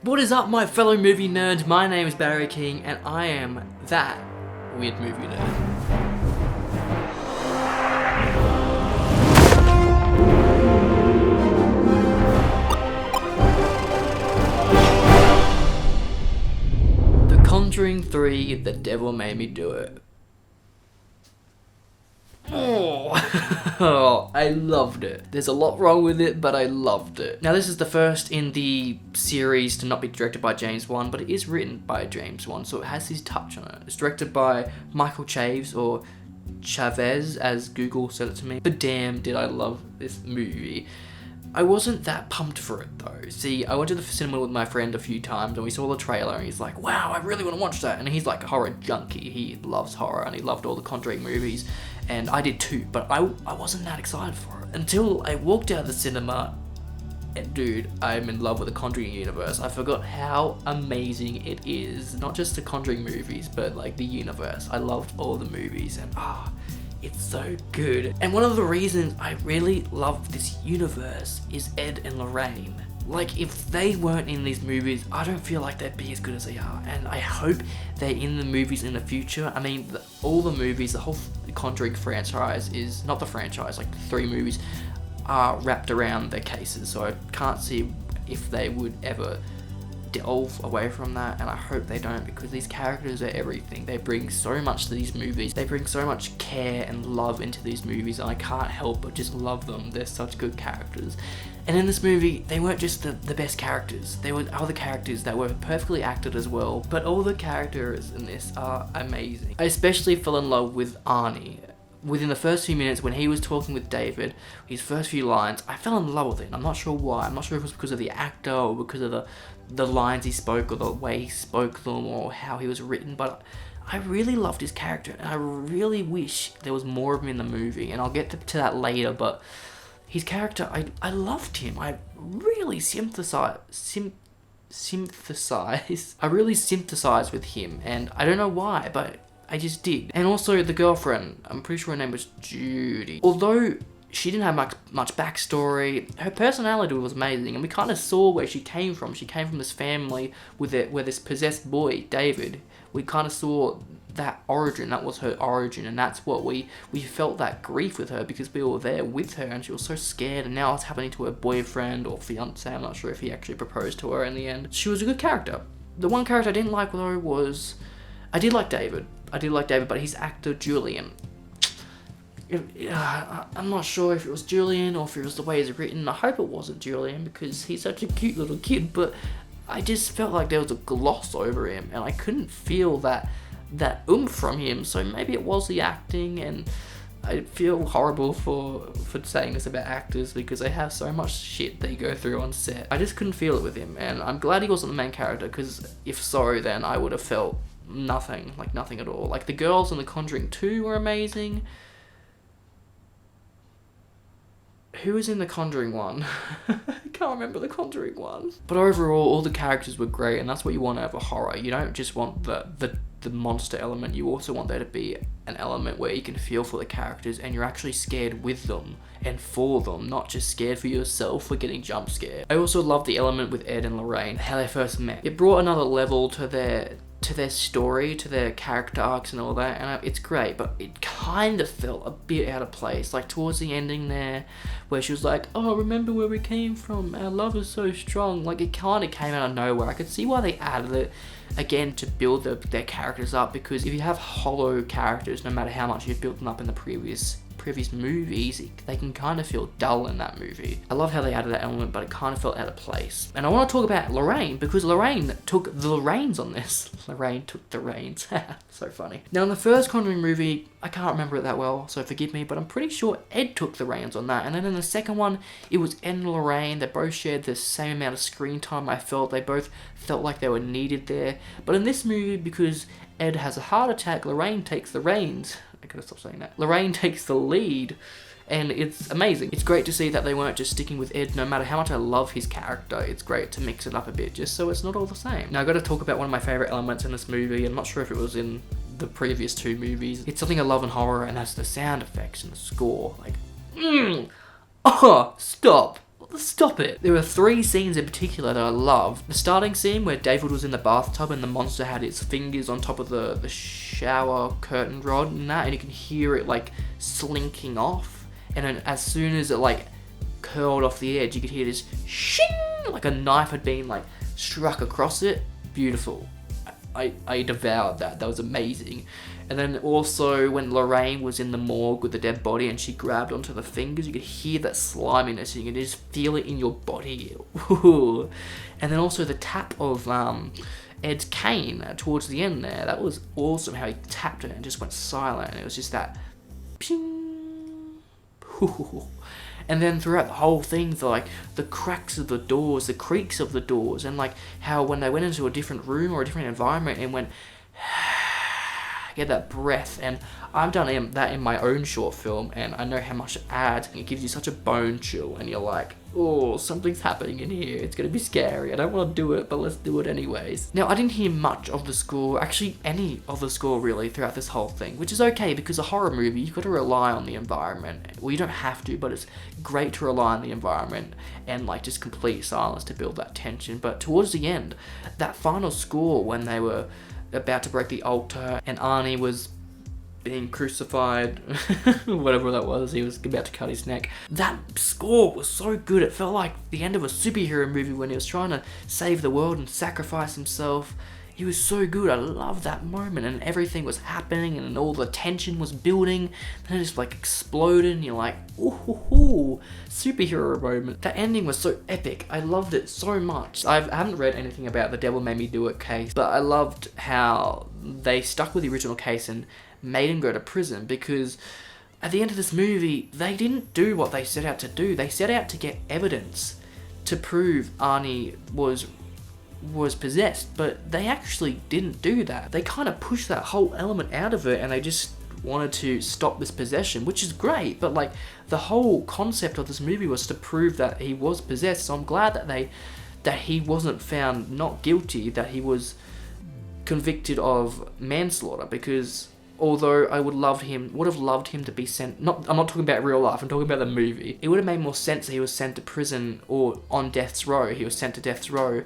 What is up, my fellow movie nerds? My name is Barry King, and I am that weird movie nerd. The Conjuring 3, The Devil Made Me Do It. Oh, I loved it. There's a lot wrong with it, but I loved it. Now, this is the first in the series to not be directed by James Wan, but it is written by James Wan, so it has his touch on it. It's directed by Michael Chaves, or Chavez, as Google said it to me. But damn, did I love this movie. I wasn't that pumped for it though. See, I went to the cinema with my friend a few times and we saw the trailer and he's like, wow, I really want to watch that. And he's like a horror junkie. He loves horror and he loved all the Conjuring movies. And I did too, but I wasn't that excited for it. Until I walked out of the cinema and dude, I'm in love with the Conjuring Universe. I forgot how amazing it is. Not just the Conjuring movies, but like the universe. I loved all the movies and it's so good. And one of the reasons I really love this universe is Ed and Lorraine. Like, if they weren't in these movies, I don't feel like they'd be as good as they are. And I hope they're in the movies in the future. I mean, all the movies, the whole Conjuring franchise is, not the franchise, like the 3 movies are wrapped around their cases. So I can't see if they would ever delve away from that, and I hope they don't, because these characters are everything. They bring so much to these movies. They bring so much care and love into these movies, and I can't help but just love them. They're such good characters. And in this movie, they weren't just the best characters. There were other characters that were perfectly acted as well, but all the characters in this are amazing. I especially fell in love with Arnie. Within the first few minutes when he was talking with David, his first few lines, I fell in love with it. I'm not sure why. I'm not sure if it was because of the actor or because of the lines he spoke or the way he spoke them or how he was written, but I really loved his character and I really wish there was more of him in the movie, and I'll get to that later, but his character, I loved him. I really sympathized with him, and I don't know why, but I just did. And also the girlfriend, I'm pretty sure her name was Judy. Although she didn't have much backstory, her personality was amazing, and we kind of saw where she came from. She came from this family where this possessed boy, David. We kind of saw that origin. That was her origin, and that's what we felt that grief with her, because we were there with her and she was so scared, and now it's happening to her boyfriend or fiance. I'm not sure if he actually proposed to her in the end. She was a good character. The one character I didn't like though was, I did like David, but his actor, Julian. I'm not sure if it was Julian or if it was the way it's written. I hope it wasn't Julian, because he's such a cute little kid, but I just felt like there was a gloss over him and I couldn't feel that oomph from him. So maybe it was the acting, and I feel horrible for saying this about actors because they have so much shit they go through on set. I just couldn't feel it with him, and I'm glad he wasn't the main character, because if so, then I would have felt nothing at all. Like, the girls in The Conjuring 2 were amazing. Who was in The Conjuring 1? I can't remember The Conjuring 1. But overall, all the characters were great, and that's what you want out of a horror. You don't just want the monster element, you also want there to be an element where you can feel for the characters and you're actually scared with them and for them, not just scared for yourself for getting jump scared. I also love the element with Ed and Lorraine, how they first met. It brought another level to their story, to their character arcs and all that, and it's great, but it kind of felt a bit out of place, like towards the ending there, where she was like, oh, remember where we came from, our love is so strong. Like, it kind of came out of nowhere. I could see why they added it again to build their characters up, because if you have hollow characters, no matter how much you've built them up in the previous movies, they can kind of feel dull in that movie. I love how they added that element, but it kind of felt out of place. And I want to talk about Lorraine, because Lorraine took the reins on this. Lorraine took the reins. So funny. Now, in the first Conjuring movie, I can't remember it that well, so forgive me, but I'm pretty sure Ed took the reins on that. And then in the second one, it was Ed and Lorraine. They both shared the same amount of screen time. I felt they both felt like they were needed there. But in this movie, because Ed has a heart attack, Lorraine takes the reins. I gotta stop saying that. Lorraine takes the lead, and it's amazing. It's great to see that they weren't just sticking with Ed. No matter how much I love his character, it's great to mix it up a bit, just so it's not all the same. Now, I gotta talk about one of my favorite elements in this movie. I'm not sure if it was in the previous 2 movies. It's something I love in horror, and that's the sound effects and the score. Like, oh, stop. Stop it. There were 3 scenes in particular that I loved. The starting scene where David was in the bathtub and the monster had its fingers on top of the shower curtain rod and that, and you can hear it like slinking off. And then as soon as it like curled off the edge, you could hear this shing, like a knife had been like struck across it. Beautiful. I devoured that. That was amazing. And then also when Lorraine was in the morgue with the dead body and she grabbed onto the fingers, you could hear that sliminess. You could just feel it in your body. Ooh. And then also the tap of Ed's cane towards the end there. That was awesome how he tapped it and just went silent. And it was just that ping. Ooh. And then throughout the whole thing, the cracks of the doors, the creaks of the doors, and like how when they went into a different room or a different environment and went, get that breath. And I've done that in my own short film, and I know how much it adds, and it gives you such a bone chill, and you're like, oh, something's happening in here. It's gonna be scary. I don't want to do it, but let's do it anyways. Now, I didn't hear much of the score, actually any of the score really, throughout this whole thing, which is okay because a horror movie, you've got to rely on the environment. Well, you don't have to, but it's great to rely on the environment and like just complete silence to build that tension. But towards the end, that final score when they were about to break the altar and Arnie was being crucified, whatever that was, he was about to cut his neck. That score was so good. It felt like the end of a superhero movie when he was trying to save the world and sacrifice himself. He was so good. I love that moment, and everything was happening and all the tension was building, then it just like exploded and you're like, ooh, superhero moment. That ending was so epic. I loved it so much. I haven't read anything about the Devil Made Me Do It case, but I loved how they stuck with the original case and made him go to prison, because at the end of this movie, they didn't do what they set out to do. They set out to get evidence to prove Arnie was possessed, but they actually didn't do that. They kind of pushed that whole element out of it, and they just wanted to stop this possession, which is great, but like the whole concept of this movie was to prove that he was possessed. So I'm glad that he wasn't found not guilty, that he was convicted of manslaughter, because although I would have loved him to be sent, I'm not talking about real life, I'm talking about the movie. It would have made more sense that he was sent to prison or on death's row. He was sent to death's row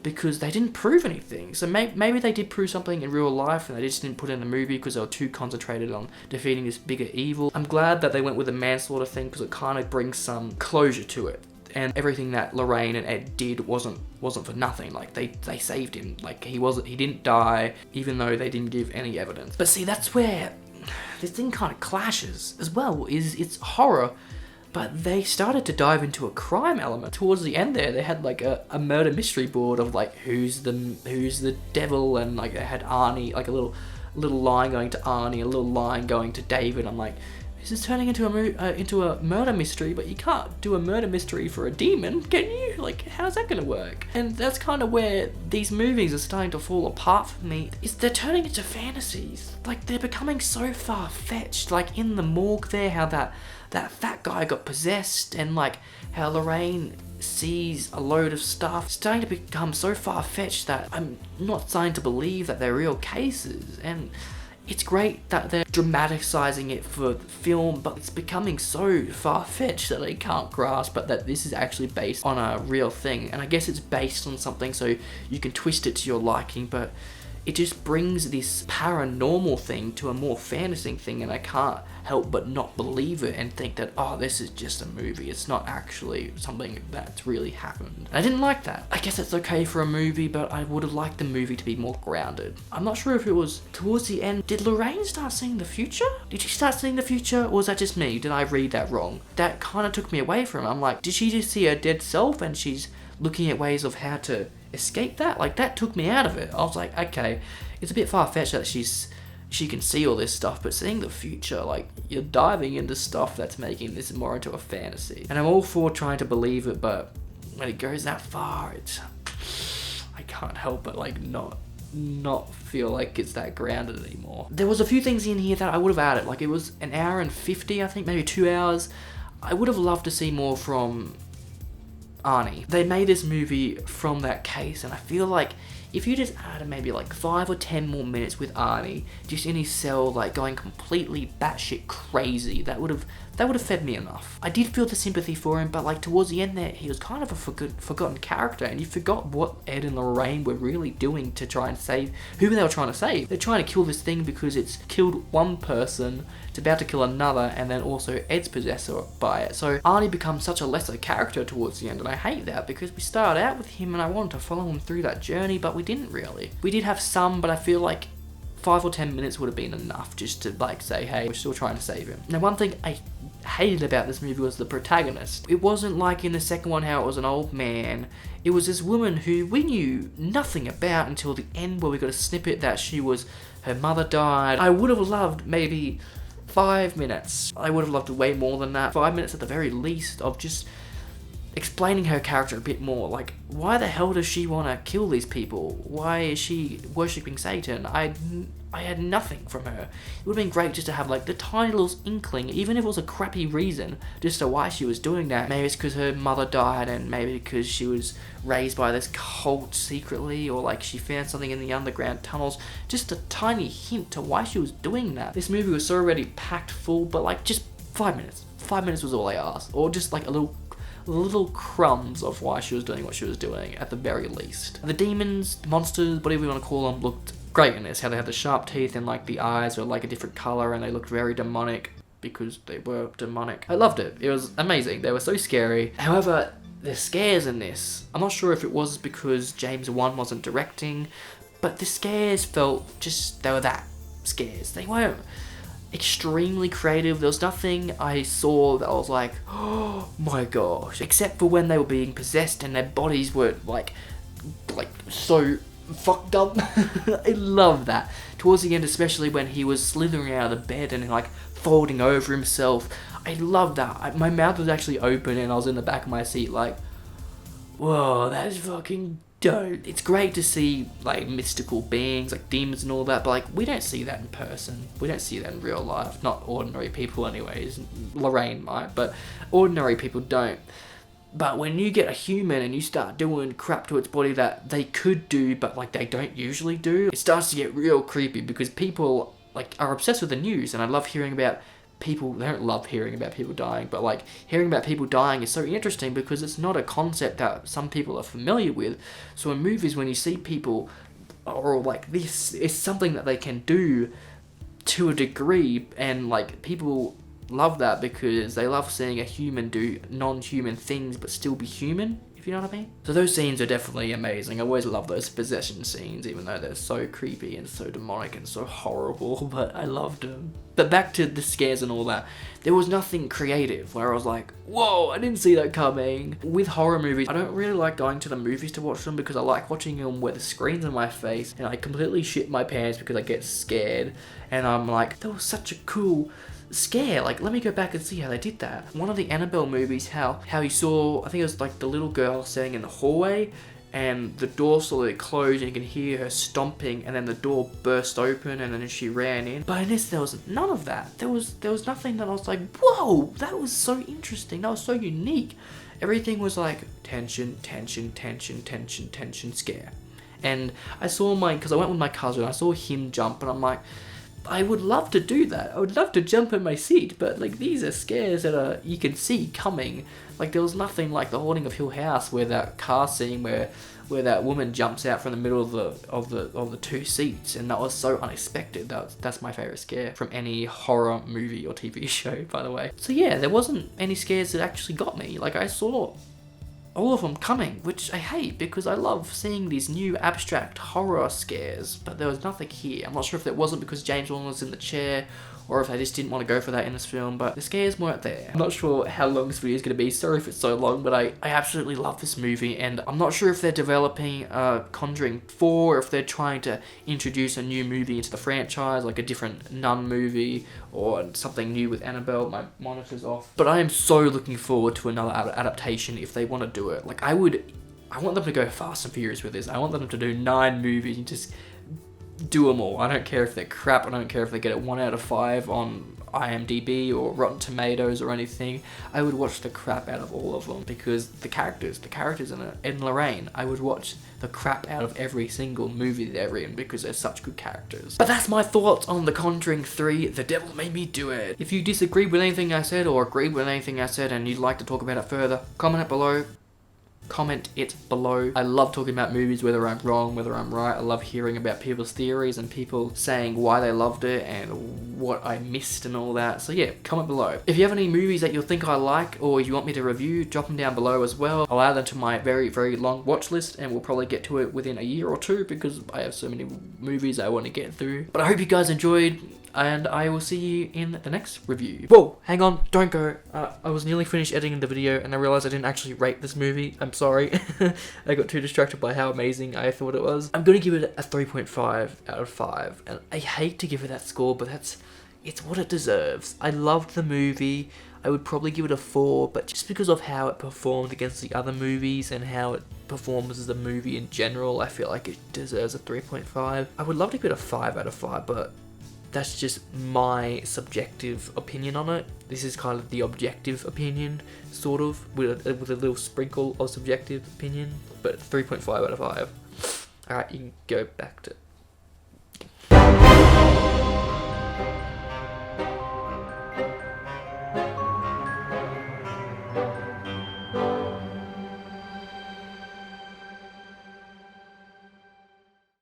because they didn't prove anything. So maybe they did prove something in real life and they just didn't put it in the movie because they were too concentrated on defeating this bigger evil. I'm glad that they went with the manslaughter thing because it kind of brings some closure to it. And everything that Lorraine and Ed did wasn't for nothing. Like they saved him. Like he didn't die, even though they didn't give any evidence. But see, that's where this thing kind of clashes as well. It's horror, but they started to dive into a crime element. Towards the end there, they had like a murder mystery board of like who's the devil, and like they had Arnie, like a little line going to Arnie, a little line going to David. I'm like, this is turning into a murder mystery, but you can't do a murder mystery for a demon, can you? Like, how's that gonna work? And that's kind of where these movies are starting to fall apart for me, is they're turning into fantasies. Like, they're becoming so far-fetched. Like, in the morgue there, how that fat guy got possessed, and like, how Lorraine sees a load of stuff. It's starting to become so far-fetched that I'm not starting to believe that they're real cases. And it's great that they're dramaticizing it for film, but it's becoming so far-fetched that I can't grasp that this is actually based on a real thing. And I guess it's based on something so you can twist it to your liking, but it just brings this paranormal thing to a more fantasy thing, and I can't help but not believe it and think that, oh, this is just a movie. It's not actually something that's really happened. I didn't like that. I guess it's okay for a movie, but I would have liked the movie to be more grounded. I'm not sure if it was towards the end. Did Lorraine start seeing the future? Did she start seeing the future, or was that just me? Did I read that wrong? That kind of took me away from it. I'm like, did she just see her dead self and she's looking at ways of how to escape that? Like, that took me out of it. I was like, okay, it's a bit far-fetched that she can see all this stuff, but seeing the future, like, you're diving into stuff that's making this more into a fantasy. And I'm all for trying to believe it, but when it goes that far, I can't help but like not feel like it's that grounded anymore. There was a few things in here that I would have added. Like, it was an hour and 50, I think, maybe 2 hours. I would have loved to see more from Arnie. They made this movie from that case, and I feel like if you just added maybe like 5 or 10 more minutes with Arnie, just in his cell, like going completely batshit crazy, that would have fed me enough. I did feel the sympathy for him, but like towards the end there, he was kind of a forgotten character, and you forgot what Ed and Lorraine were really doing to try and save who they were trying to save. They're trying to kill this thing because it's killed one person, it's about to kill another, and then also Ed's possessed by it. So Arnie becomes such a lesser character towards the end, and I hate that because we started out with him and I wanted to follow him through that journey, but we didn't really. We did have some, but I feel like 5 or 10 minutes would have been enough just to like say, hey, we're still trying to save him. Now, one thing I hated about this movie was the protagonist. It wasn't like in the second one how it was an old man. It was this woman who we knew nothing about until the end, where we got a snippet that her mother died. I would have loved maybe 5 minutes. I would have loved way more than that. 5 minutes at the very least of just explaining her character a bit more. Like, why the hell does she want to kill these people? Why is she worshipping Satan? I had nothing from her. It would have been great just to have like the tiny little inkling, even if it was a crappy reason, just to why she was doing that. Maybe it's because her mother died, and maybe because she was raised by this cult secretly, or like she found something in the underground tunnels. Just a tiny hint to why she was doing that. This movie was so already packed full, but like just 5 minutes. 5 minutes was all I asked, or just like a little crumbs of why she was doing what she was doing at the very least. The demons, monsters, whatever you want to call them, looked great in this. How they had the sharp teeth and like the eyes were like a different color, and they looked very demonic because they were demonic. I loved it. It was amazing. They were so scary. However, the scares in this, I'm not sure if it was because James Wan wasn't directing, but the scares felt just, they were that scares. They weren't extremely creative. There was nothing I saw that I was like, oh my gosh, except for when they were being possessed and their bodies were like so fucked up. I love that. Towards the end, especially when he was slithering out of the bed and like folding over himself, I love that. My mouth was actually open and I was in the back of my seat like, whoa, that's fucking dope. It's great to see like mystical beings, like demons and all that, but like we don't see that in person. We don't see that in real life. Not ordinary people anyways. Lorraine might, but ordinary people don't. But when you get a human and you start doing crap to its body that they could do, but like they don't usually do, it starts to get real creepy, because people like are obsessed with the news, and I love hearing about people. They don't love hearing about people dying, but like hearing about people dying is so interesting because it's not a concept that some people are familiar with. So in movies, when you see people or like this, it's something that they can do to a degree, and like people love that because they love seeing a human do non-human things but still be human, if you know what I mean. So those scenes are definitely amazing. I always love those possession scenes, even though they're so creepy and so demonic and so horrible, but I loved them. But back to the scares and all that, there was nothing creative where I was like, whoa, I didn't see that coming. With horror movies, I don't really like going to the movies to watch them because I like watching them where the screen's in my face and I completely shit my pants because I get scared, and I'm like, that was such a cool scare, like let me go back and see how they did that. One of the Annabelle movies, how you saw, I think it was like the little girl standing in the hallway and the door slowly closed and you can hear her stomping, and then the door burst open and then she ran in. But in this, there was none of that. There was nothing that I was like, whoa, that was so interesting, that was so unique. Everything was like tension, tension, tension, tension, tension, scare. And I saw because I went with my cousin, I saw him jump and I'm like, I would love to do that. I would love to jump in my seat, but like these are scares that you can see coming. Like there was nothing like The Haunting of Hill House, where that car scene where that woman jumps out from the middle of the two seats, and that was so unexpected. That's my favorite scare from any horror movie or TV show, by the way. So yeah, there wasn't any scares that actually got me. Like I saw all of them coming, which I hate because I love seeing these new abstract horror scares, but there was nothing here. I'm not sure if that wasn't because James Wan was in the chair or if they just didn't want to go for that in this film, but the scares weren't there. I'm not sure how long this video is going to be, sorry if it's so long, but I absolutely love this movie, and I'm not sure if they're developing Conjuring 4, or if they're trying to introduce a new movie into the franchise, like a different Nun movie, or something new with Annabelle. My monitor's off. But I am so looking forward to another adaptation if they want to do it. Like I want them to go fast and furious with this. I want them to do 9 movies and just do them all. I don't care if they're crap. I don't care if they get it 1 out of 5 on IMDb or Rotten Tomatoes or anything, I would watch the crap out of all of them because the characters in it, and Lorraine, I would watch the crap out of every single movie they're in because they're such good characters. But that's my thoughts on The Conjuring 3, The Devil Made Me Do It. If you disagree with anything I said or agree with anything I said and you'd like to talk about it further, comment it below. I love talking about movies, whether I'm wrong, whether I'm right. I love hearing about people's theories and people saying why they loved it and what I missed and all that. So yeah, comment below. If you have any movies that you think I like or you want me to review, drop them down below as well. I'll add them to my very, very long watch list and we'll probably get to it within a year or two because I have so many movies I want to get through. But I hope you guys enjoyed, and I will see you in the next review. Whoa, hang on, don't go. I was nearly finished editing the video and I realized I didn't actually rate this movie. I'm sorry. I got too distracted by how amazing I thought it was. I'm gonna give it a 3.5 out of 5. And I hate to give it that score, but it's what it deserves. I loved the movie. I would probably give it a 4, but just because of how it performed against the other movies and how it performs as a movie in general, I feel like it deserves a 3.5. I would love to give it a 5 out of 5, but that's just my subjective opinion on it. This is kind of the objective opinion, sort of, with a little sprinkle of subjective opinion, but 3.5 out of 5. Alright, you can go back to